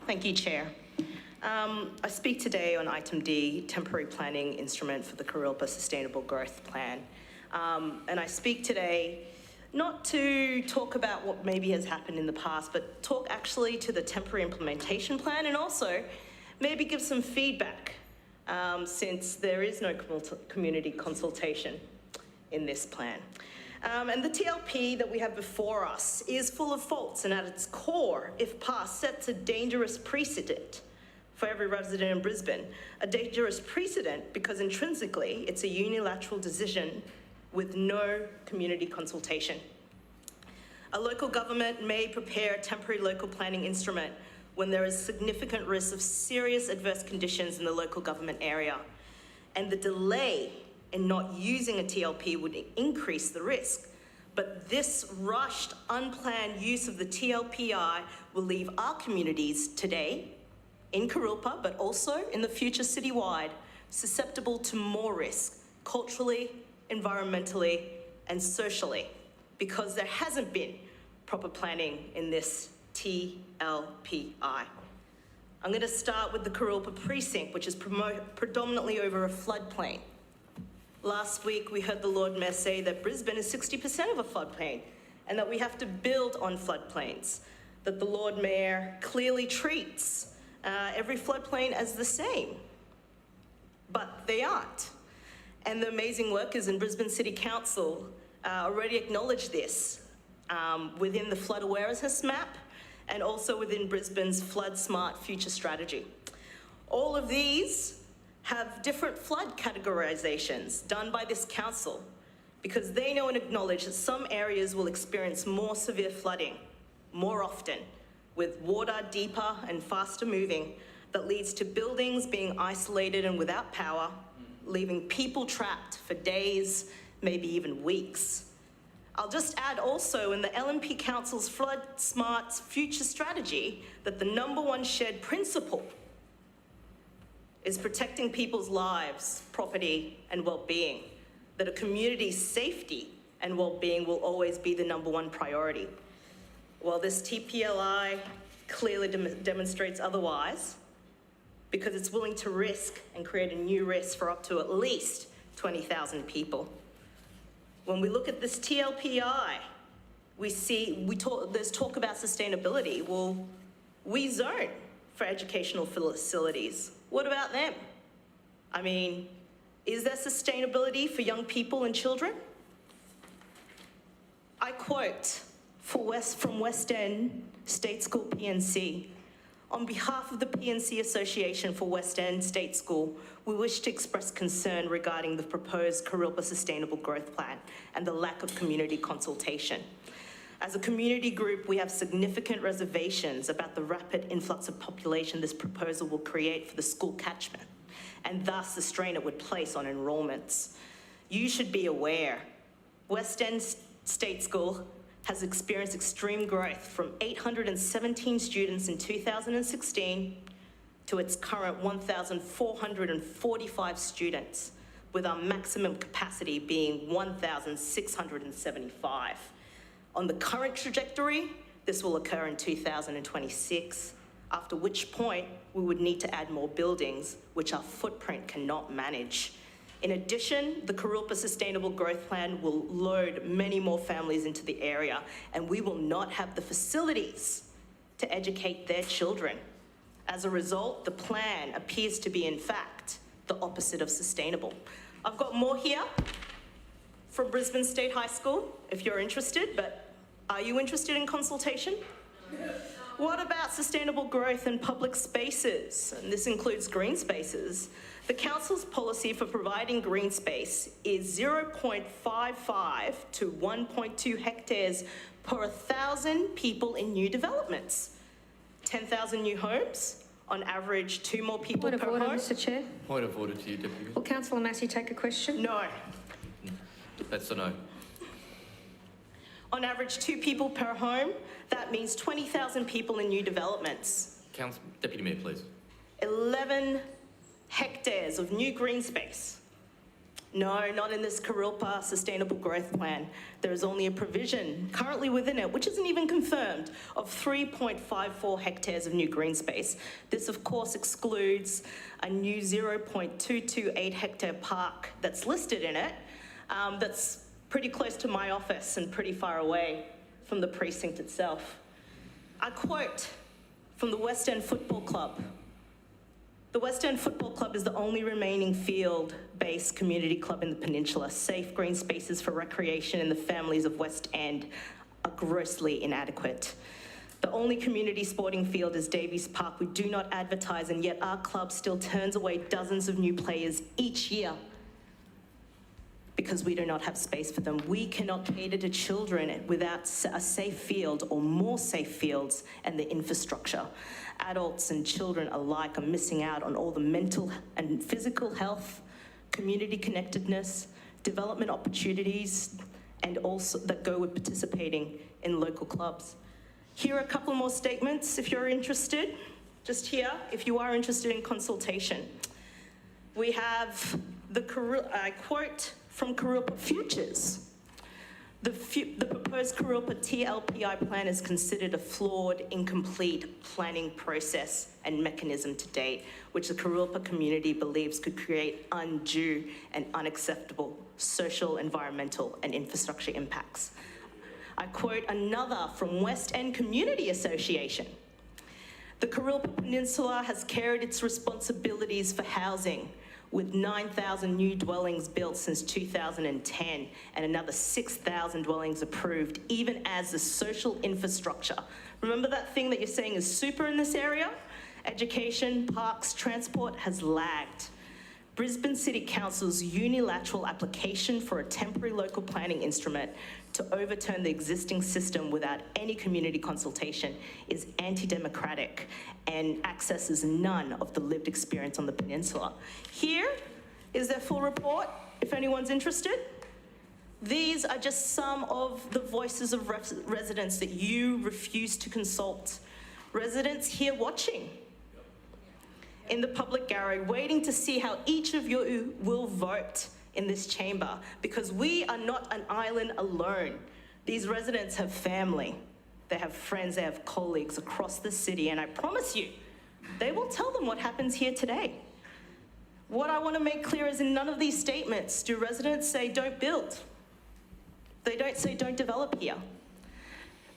Thank you, Chair. I speak today on item D, temporary planning instrument for the Kurilpa Sustainable Growth Plan. And I speak today not to talk about what maybe has happened in the past, but talk actually to the temporary implementation plan and also maybe give some feedback since there is no community consultation in this plan. And the TLP that we have before us is full of faults and at its core, if passed, sets a dangerous precedent for every resident in Brisbane. A dangerous precedent because intrinsically it's a unilateral decision with no community consultation. A local government may prepare a temporary local planning instrument when there is significant risk of serious adverse conditions in the local government area. And the delay in not using a TLP would increase the risk. But this rushed, unplanned use of the TLPI will leave our communities today, in Kurilpa, but also in the future citywide, susceptible to more risk, culturally, environmentally, and socially, because there hasn't been proper planning in this TLPI. I'm going to start with the Kurilpa Precinct, which is predominantly over a floodplain. Last week, we heard the Lord Mayor say that Brisbane is 60% of a floodplain and that we have to build on floodplains, that the Lord Mayor clearly treats every floodplain as the same, but they aren't. And the amazing workers in Brisbane City Council already acknowledge this within the Flood Awareness Map and also within Brisbane's Flood Smart Future Strategy. All of these have different flood categorizations done by this council because they know and acknowledge that some areas will experience more severe flooding more often, with water deeper and faster moving that leads to buildings being isolated and without power, leaving people trapped for days, maybe even weeks. I'll just add also in the LNP Council's Flood Smart Future Strategy that the #1 shared principle is protecting people's lives, property, and well-being, that a community's safety and well-being will always be the #1 priority. Well, this TPLI clearly demonstrates otherwise because it's willing to risk and create a new risk for up to at least 20,000 people. When we look at this TLPI, there's talk about sustainability. Well, we zone for educational facilities. What about them? I mean, is there sustainability for young people and children? I quote from West End State School PNC. On behalf of the PNC Association for West End State School, we wish to express concern regarding the proposed Kurilpa Sustainable Growth Plan and the lack of community consultation. As a community group, we have significant reservations about the rapid influx of population this proposal will create for the school catchment, and thus the strain it would place on enrolments. You should be aware, West End State School has experienced extreme growth from 817 students in 2016 to its current 1,445 students, with our maximum capacity being 1,675. On the current trajectory, this will occur in 2026, after which point we would need to add more buildings, which our footprint cannot manage. In addition, the Kurilpa Sustainable Growth Plan will load many more families into the area, and we will not have the facilities to educate their children. As a result, the plan appears to be, in fact, the opposite of sustainable. I've got more here from Brisbane State High School, if you're interested, but are you interested in consultation? What about sustainable growth in public spaces? And this includes green spaces. The council's policy for providing green space is 0.55 to 1.2 hectares per 1,000 people in new developments. 10,000 new homes, on average 2 more people per home. Point of order, Mr. Chair. Point of order to you, Deputy. Will Councillor Massey take a question? No. That's a no. On average 2 people per home, that means 20,000 people in new developments. Deputy Mayor, please. 11 hectares of new green space. No, not in this Kurilpa Sustainable Growth Plan. There is only a provision currently within it, which isn't even confirmed, of 3.54 hectares of new green space. This, of course, excludes a new 0.228 hectare park that's listed in it, that's pretty close to my office and pretty far away from the precinct itself. I quote from the West End Football Club. The West End Football Club is the only remaining field-based community club in the peninsula. Safe green spaces for recreation in the families of West End are grossly inadequate. The only community sporting field is Davies Park. We do not advertise, and yet our club still turns away dozens of new players each year because we do not have space for them. We cannot cater to children without a safe field or more safe fields and the infrastructure. Adults and children alike are missing out on all the mental and physical health, community connectedness, development opportunities, and also that go with participating in local clubs. Here are a couple more statements if you're interested. Just here, if you are interested in consultation. We have I quote from Kurilpa Futures. The proposed Kurilpa TLPI plan is considered a flawed, incomplete planning process and mechanism to date, which the Kurilpa community believes could create undue and unacceptable social, environmental, and infrastructure impacts. I quote another from West End Community Association. The Kurilpa Peninsula has carried its responsibilities for housing, with 9,000 new dwellings built since 2010 and another 6,000 dwellings approved, even as the social infrastructure. Remember that thing that you're saying is super in this area? Education, parks, transport has lagged. Brisbane City Council's unilateral application for a temporary local planning instrument to overturn the existing system without any community consultation is anti-democratic and accesses none of the lived experience on the peninsula. Here is their full report, if anyone's interested. These are just some of the voices of residents that you refuse to consult. Residents here watching in the public gallery, waiting to see how each of you will vote in this chamber, because we are not an island alone. These residents have family, they have friends, they have colleagues across the city, and I promise you, they will tell them what happens here today. What I want to make clear is in none of these statements do residents say don't build. They don't say don't develop here.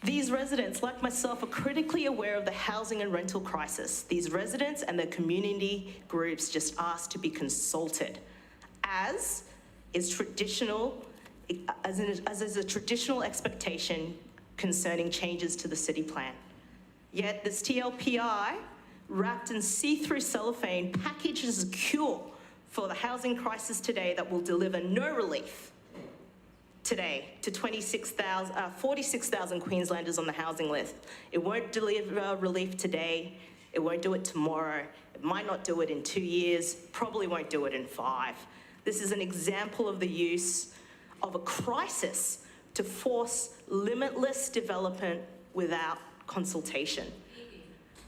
These residents, like myself, are critically aware of the housing and rental crisis. These residents and their community groups just ask to be consulted, as is traditional, as is a traditional expectation concerning changes to the city plan. Yet this TLPI, wrapped in see-through cellophane, packages a cure for the housing crisis today that will deliver no relief today to 46,000 Queenslanders on the housing list. It won't deliver relief today. It won't do it tomorrow. It might not do it in 2 years, probably won't do it in 5. This is an example of the use of a crisis to force limitless development without consultation.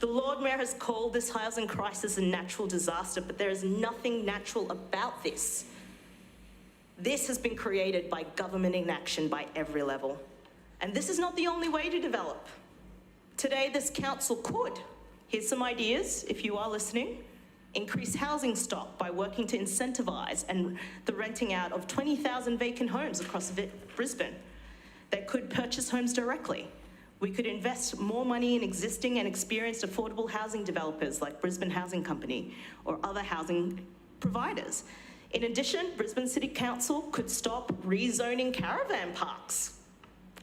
The Lord Mayor has called this housing crisis a natural disaster, but there is nothing natural about this. This has been created by government inaction by every level. And this is not the only way to develop. Today, this council could, here's some ideas if you are listening, increase housing stock by working to incentivise and the renting out of 20,000 vacant homes across Brisbane. They could purchase homes directly. We could invest more money in existing and experienced affordable housing developers like Brisbane Housing Company or other housing providers. In addition, Brisbane City Council could stop rezoning caravan parks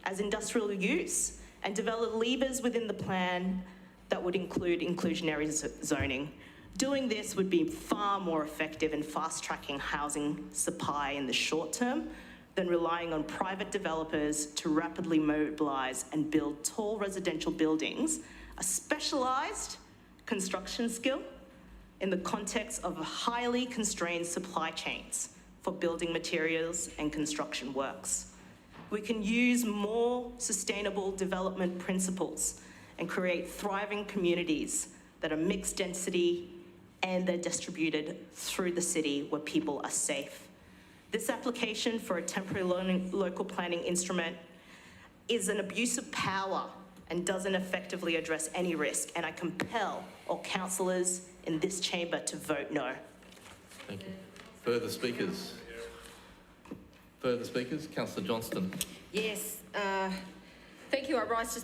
as industrial use and develop levers within the plan that would include inclusionary zoning. Doing this would be far more effective in fast-tracking housing supply in the short term than relying on private developers to rapidly mobilise and build tall residential buildings, a specialised construction skill in the context of highly constrained supply chains for building materials and construction works. We can use more sustainable development principles and create thriving communities that are mixed density and they're distributed through the city where people are safe. This application for a temporary local planning instrument is an abuse of power and doesn't effectively address any risk, and I compel all councillors in this chamber to vote no. Thank you. Further speakers? Further speakers? Councillor Johnston. Yes. Thank you. I rise to